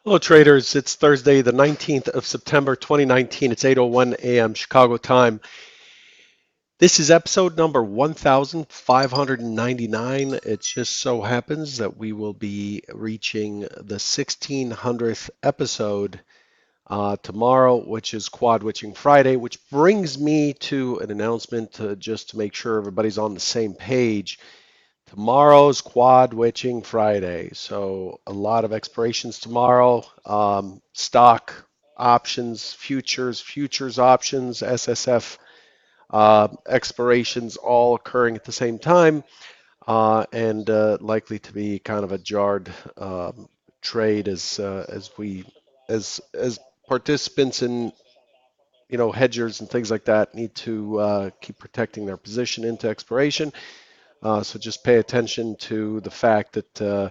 Hello, traders. It's Thursday, the 19th of September, 2019. It's 8:01 a.m. Chicago time. This is episode number 1599. It just so happens that we will be reaching the 1600th episode tomorrow, which is Quad Witching Friday, which brings me to an announcement just to make sure everybody's on the same page. Tomorrow's Quad Witching Friday. So a lot of expirations tomorrow. Stock options, futures options, SSF expirations all occurring at the same time, and likely to be kind of a jarred trade as participants and hedgers and things like that need to keep protecting their position into expiration. So just pay attention to the fact that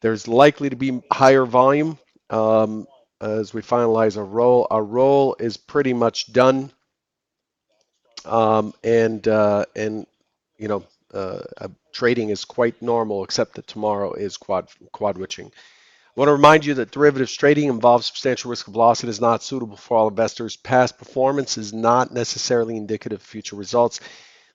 there's likely to be higher volume as we finalize our roll. Our roll is pretty much done, and trading is quite normal, except that tomorrow is quad witching. I want to remind you that derivatives trading involves substantial risk of loss and is not suitable for all investors. Past performance is not necessarily indicative of future results.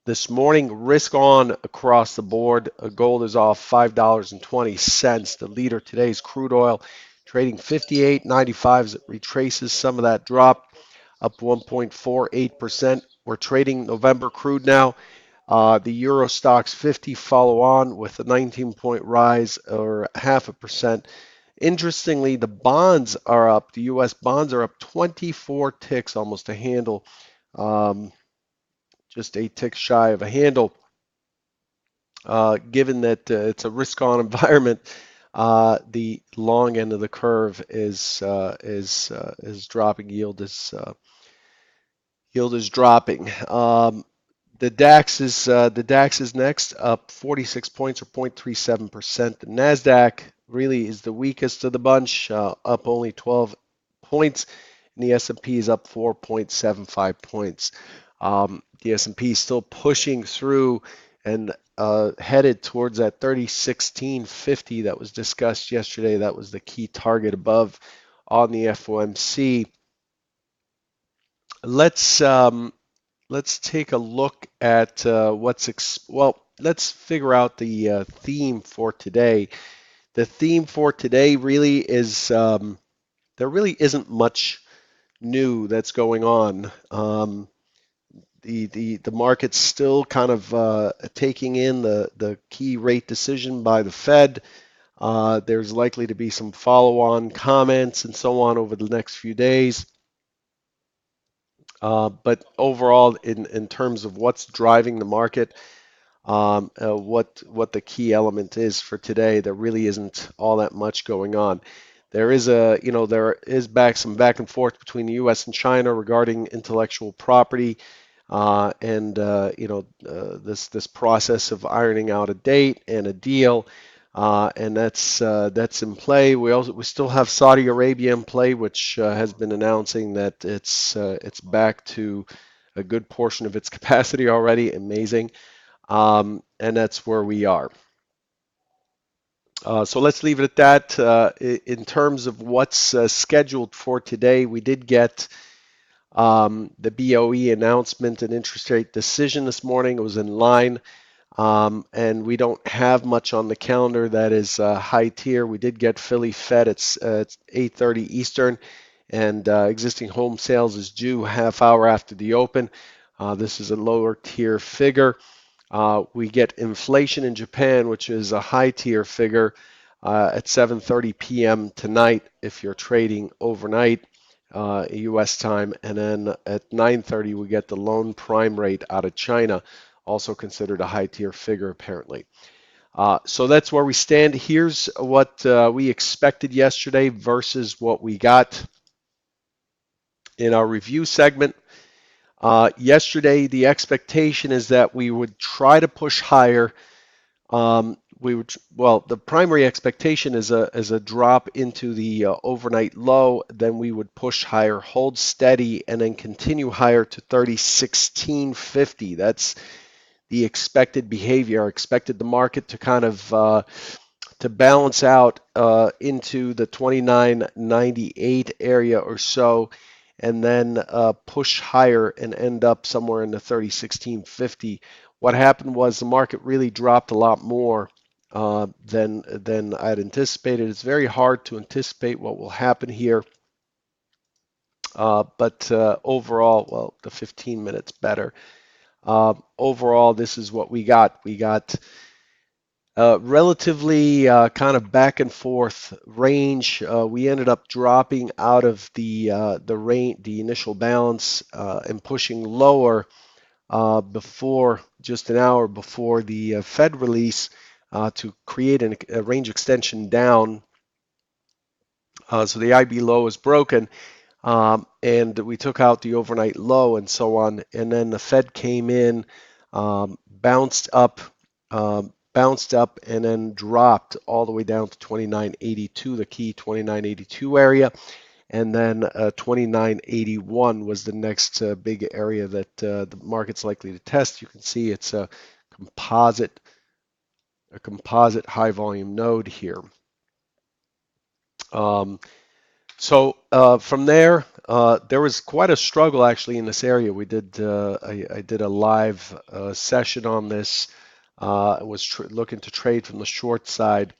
This morning, risk on across the board. Gold is off $5.20. The leader today is crude oil, trading 58.95 as it retraces some of that drop, up 1.48%. We're trading November crude now. The Euro Stocks 50 follow on with a 19-point rise or half a percent. Interestingly, the bonds are up. The U.S. bonds are up 24 ticks, almost a handle. Um, just 8 ticks shy of a handle. Given that it's a risk-on environment, the long end of the curve is dropping. Yield is dropping. The DAX is next, up 46 points or 0.37%. The Nasdaq really is the weakest of the bunch, up only 12 points, and the S&P is up 4.75 points. The S&P is still pushing through and headed towards that 3016.50 that was discussed yesterday. That was the key target above on the FOMC. Let's let's take a look at let's figure out the theme for today. The theme for today really is there really isn't much new that's going on. The market's still kind of taking in the key rate decision by the Fed. There's likely to be some follow-on comments and so on over the next few days. But overall, in terms of what's driving the market, what the key element is for today, there really isn't all that much going on. There is some back and forth between the U.S. and China regarding intellectual property, and this process of ironing out a date and a deal, and that's in play. We still have Saudi Arabia in play, which has been announcing that it's back to a good portion of its capacity already. Amazing. And that's where we are. So let's leave it at that. In terms of what's scheduled for today, we did get the BOE announcement and interest rate decision this morning. It was in line, and we don't have much on the calendar that is high tier. We did get Philly Fed. It's 8:30 Eastern, and existing home sales is due half hour after the open. This is a lower tier figure. We get inflation in Japan, which is a high tier figure, at 7:30 p.m. tonight if you're trading overnight, U.S. time, and then at 9:30 we get the loan prime rate out of China, also considered a high tier figure apparently. So that's where we stand. Here's what we expected yesterday versus what we got in our review segment. Yesterday, the expectation is that we would try to push higher. The primary expectation is a drop into the overnight low. Then we would push higher, hold steady, and then continue higher to 3016.50. That's the expected behavior. I expected the market to kind of to balance out into the 29.98 area or so, and then push higher and end up somewhere in the 30.1650. What happened was the market really dropped a lot more than I'd anticipated. It's very hard to anticipate what will happen here, but overall, well, the 15 minutes better. Overall, this is what we got. We got relatively kind of back and forth range. We ended up dropping out of the range, the initial balance, and pushing lower before just an hour before the Fed release to create a range extension down. So the IB low is broken. And we took out the overnight low and so on. And then the Fed came in, bounced up, and then dropped all the way down to 29.82, the key 29.82 area. And then 29.81 was the next big area that the market's likely to test. You can see it's composite, a composite high volume node here. So from there was quite a struggle actually in this area. I did a live session on this. I was looking to trade from the short side,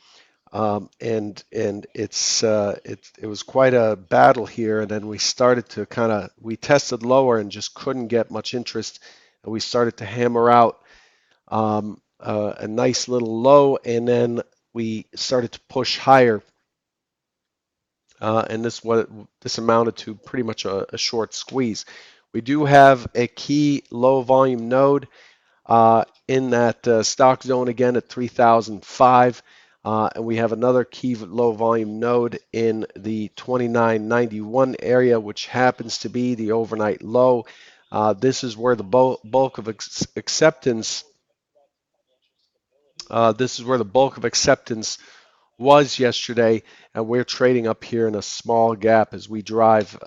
and it was quite a battle here. And then we started to we tested lower and just couldn't get much interest. And we started to hammer out a nice little low, and then we started to push higher. And this amounted to pretty much a short squeeze. We do have a key low volume node in that stock zone again at 3005, and we have another key low volume node in the 2991 area, which happens to be the overnight low. This is where the bulk of acceptance. This is where the bulk of acceptance was yesterday, and we're trading up here in a small gap as we drive.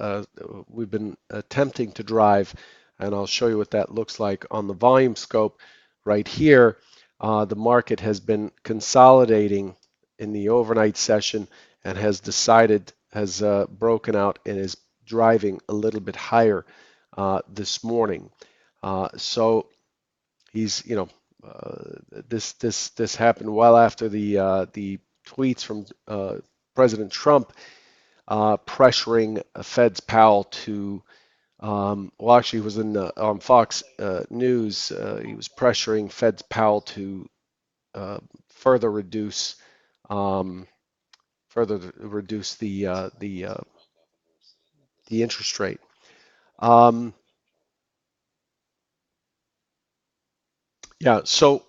We've been attempting to drive, and I'll show you what that looks like on the volume scope right here. The market has been consolidating in the overnight session and has broken out and is driving a little bit higher this morning. So he's, this happened well after the tweets from President Trump pressuring Fed's Powell to, well, actually, he was on Fox News. He was pressuring Fed's Powell to uh, further reduce um, the interest rate. Um, yeah, so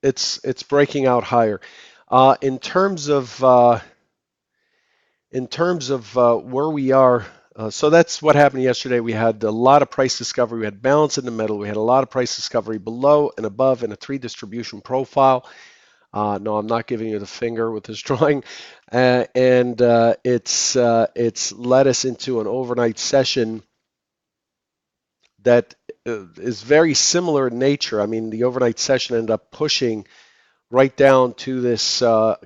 it's breaking out higher. Uh, in terms of uh, where we are, so that's what happened yesterday. We had a lot of price discovery. We had balance in the middle. We had a lot of price discovery below and above in a three distribution profile. No, I'm not giving you the finger with this drawing. And it's led us into an overnight session that is very similar in nature. I mean, the overnight session ended up pushing right down to this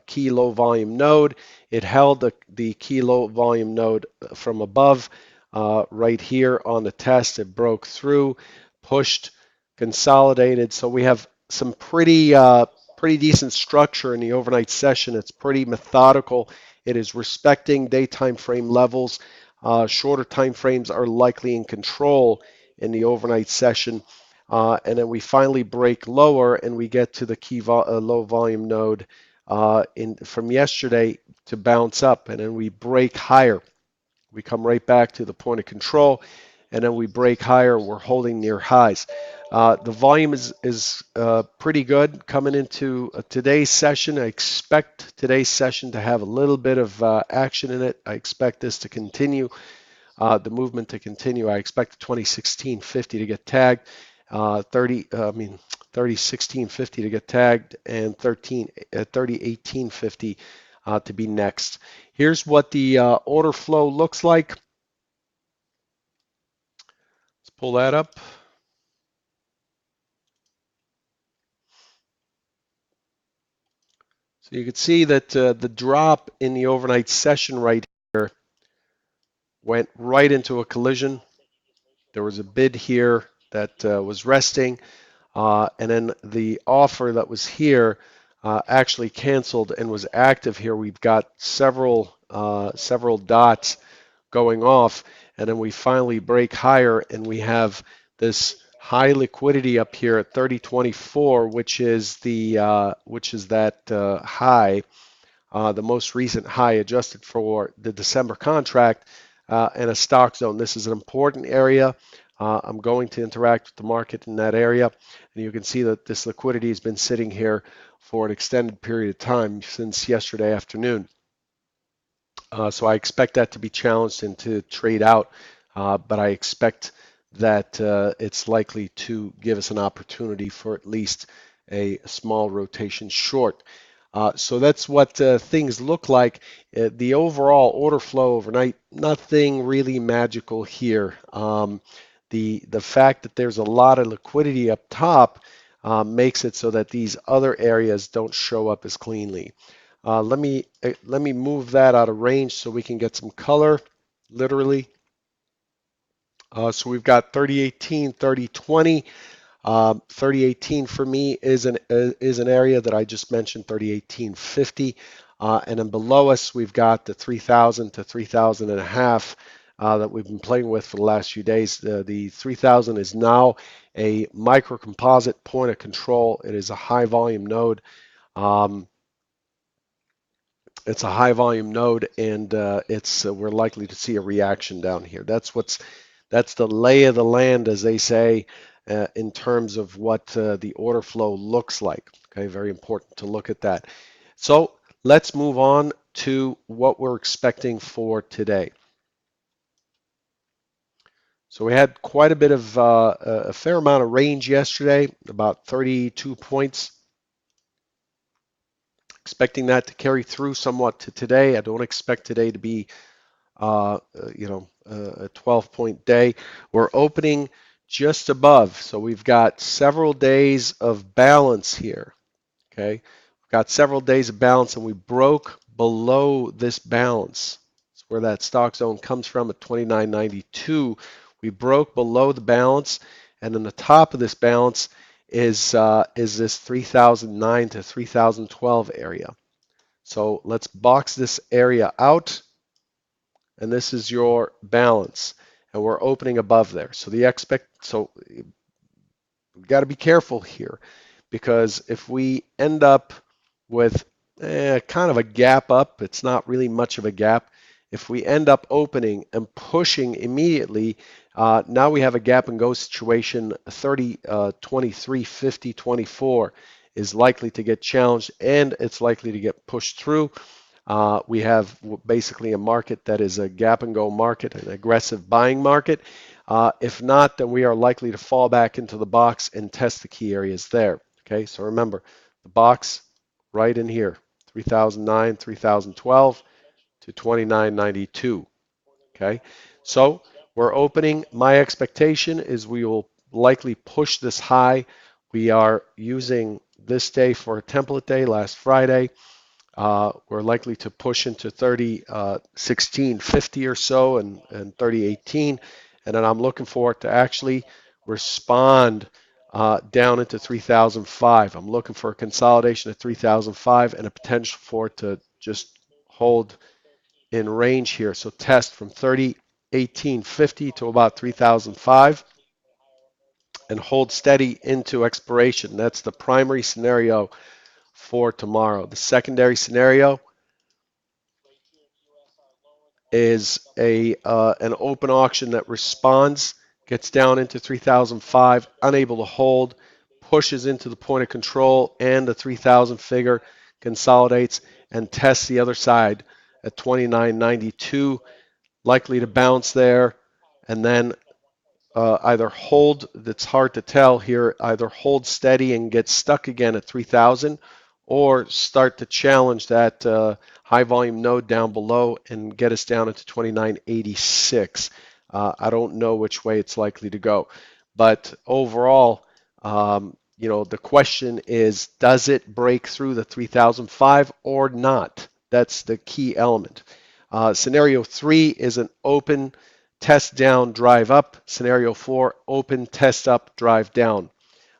key low volume node. It held the key low volume node from above right here on the test. It broke through, pushed, consolidated. So we have some pretty decent structure in the overnight session. It's pretty methodical. It is respecting day time frame levels. Shorter time frames are likely in control in the overnight session. And then we finally break lower and we get to the key low volume node from yesterday to bounce up, and then we break higher. We come right back to the point of control, and then we break higher. We're holding near highs. The volume is pretty good coming into today's session. I expect today's session to have a little bit of action in it. I expect this to continue, the movement to continue. I expect the 2016.50 to get tagged, 30.1650 to get tagged, and 30.1850 to be next. Here's what the order flow looks like. Let's pull that up. So So you can see that the drop in the overnight session right here went right into a collision. There was a bid here that was resting, and then the offer that was here actually canceled and was active here. We've got several dots going off, and then we finally break higher, and we have this high liquidity up here at 3024, which is that high, the most recent high adjusted for the December contract, and a stock zone. This is an important area. I'm going to interact with the market in that area, and you can see that this liquidity has been sitting here for an extended period of time since yesterday afternoon. So I expect that to be challenged and to trade out, but I expect that it's likely to give us an opportunity for at least a small rotation short. So that's what things look like. The overall order flow overnight, nothing really magical here. The fact that there's a lot of liquidity up top makes it so that these other areas don't show up as cleanly. Let me move that out of range so we can get some color, literally. So we've got 3018, 3020. 3018 for me is an area that I just mentioned, 3018.50. And then below us, we've got the 3000 to 3000 and a half that we've been playing with for the last few days. The 3000 is now a micro composite point of control. It is a high volume node. Um, it's a high volume node, and it's we're likely to see a reaction down here. That's the lay of the land, as they say, in terms of what the order flow looks like. Okay, very important to look at that. So let's move on to what we're expecting for today. So we had quite a bit of a fair amount of range yesterday, about 32 points. Expecting that to carry through somewhat to today. I don't expect today to be a 12-point day. We're opening just above, so we've got several days of balance here. Okay, we've got several days of balance, and we broke below this balance. That's where that stock zone comes from at 29.92. We broke below the balance, and then the top of this balance is this 3009 to 3012 area. So let's box this area out, and this is your balance, and we're opening above there. So we've got to be careful here, because if we end up with kind of a gap up, it's not really much of a gap. If we end up opening and pushing immediately, now we have a gap and go situation. 30, 23, 50, 24 is likely to get challenged, and it's likely to get pushed through. We have basically a market that is a gap and go market, an aggressive buying market. If not, then we are likely to fall back into the box and test the key areas there. Okay, so remember the box right in here, 3009, 3012 to 29.92. Okay, so we're opening. My expectation is we will likely push this high. We are using this day for a template day, last Friday. We're likely to push into 3016.50 or so, and 3018, and then I'm looking for it to actually respond down into 3005. I'm looking for a consolidation at 3005 and a potential for it to just hold in range here. So test from 3018.50 to about 3005 and hold steady into expiration. That's the primary scenario for tomorrow. The secondary scenario is an open auction that responds, gets down into 3005, unable to hold, pushes into the point of control and the 3000 figure, consolidates and tests the other side at 29.92, likely to bounce there, and then either hold, that's hard to tell here, either hold steady and get stuck again at 3000, or start to challenge that high volume node down below and get us down into 29.86. I don't know which way it's likely to go, but overall, the question is, does it break through the 3005 or not? That's the key element. Scenario 3 is an open test down, drive up. Scenario 4, open test up, drive down.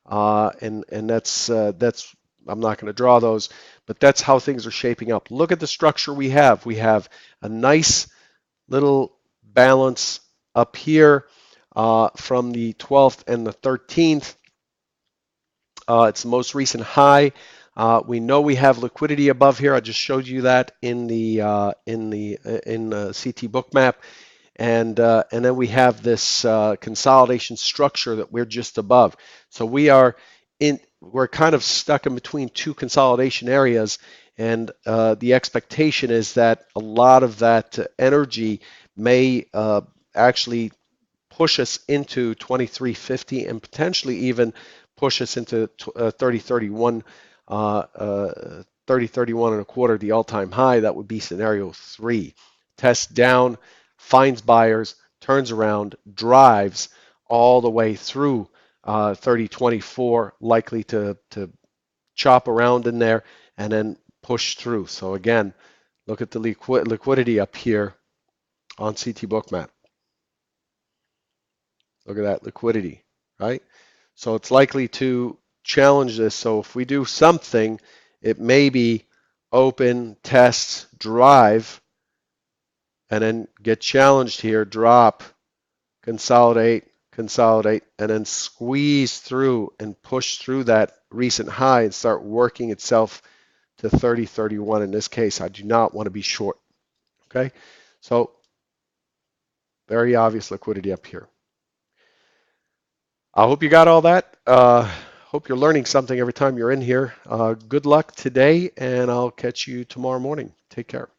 And that's I'm not going to draw those, but that's how things are shaping up. Look at the structure we have. We have a nice little balance up here from the 12th and the 13th. It's the most recent high. We know we have liquidity above here. I just showed you that in the CT bookmap, and then we have this consolidation structure that we're just above. So we're kind of stuck in between two consolidation areas, and the expectation is that a lot of that energy may actually push us into 2350 and potentially even push us into 3031, 3031 and a quarter, the all-time high. That would be scenario 3. Test down, finds buyers, turns around, drives all the way through 3024, likely to chop around in there and then push through. So again, look at the liquidity up here on CT Bookmap. Look at that liquidity, right? So it's likely to challenge this. So if we do something, it may be open, test, drive, and then get challenged here, drop, consolidate, consolidate, and then squeeze through and push through that recent high and start working itself to 30.31. In this case, I do not want to be short. Okay, so very obvious liquidity up here. I hope you got all that. Hope you're learning something every time you're in here. Good luck today, and I'll catch you tomorrow morning. Take care.